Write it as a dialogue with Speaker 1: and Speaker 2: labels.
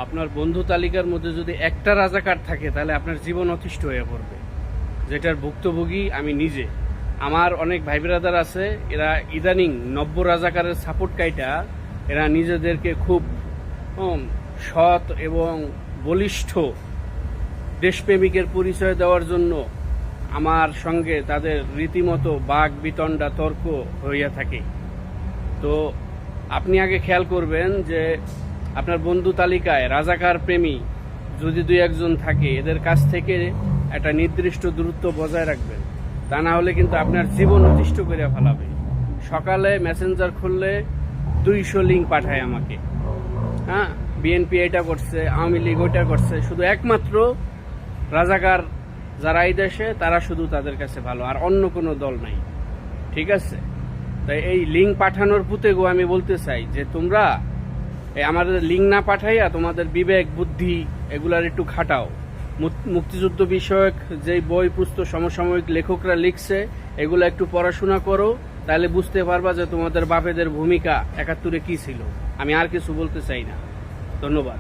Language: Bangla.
Speaker 1: আপনার বন্ধু তালিকার মধ্যে যদি একটা রাজাকার থাকে তাহলে আপনার জীবন অতিষ্ঠ হয়ে পড়বে, যেটার ভুক্তভোগী আমি নিজে। আমার অনেক ভাই ব্রাদার আছে, এরা ইদানিং নব্য রাজাকারের সাপোর্ট কাইটা এরা নিজেদেরকে খুব সৎ এবং বলিষ্ঠ দেশপ্রেমিকের পরিচয় দেওয়ার জন্য আমার সঙ্গে তাদের রীতিমতো বাক বিতণ্ডা তর্ক হইয়া থাকে। তো আপনি আগে খেয়াল করবেন যে আপনার বন্ধু তালিকায় রাজাকার প্রেমী যদি দুই একজন থাকে, এদের কাছ থেকে একটা নির্দিষ্ট দূরত্ব বজায় রাখবেন, তা না হলে কিন্তু আপনার জীবন অতিষ্ঠ করে ফেলাবে। সকালে মেসেঞ্জার খুললে 200 লিঙ্ক পাঠায় আমাকে, হ্যাঁ, বিএনপি এটা করছে, আওয়ামী লীগ ওইটা করছে, শুধু একমাত্র রাজাকার যারা এই দেশে তারা শুধু তাদের কাছে ভালো, আর অন্য কোনো দল নাই। ঠিক আছে, তাই এই লিঙ্ক পাঠানোর পুঁতেগো আমি বলতে চাই যে তোমরা আমাদের লিঙ্ক না পাঠাইয়া তোমাদের বিবেক বুদ্ধি এগুলার একটু খাটাও। মুক্তিযুদ্ধ বিষয়ক যে বই পুস্তক সমসাময়িক লেখকরা লিখছে এগুলো একটু পড়াশোনা করো, তাহলে বুঝতে পারবা যে তোমাদের বাপেদের ভূমিকা 71-এ কি ছিল। আমি আর কিছু বলতে চাই না। ধন্যবাদ।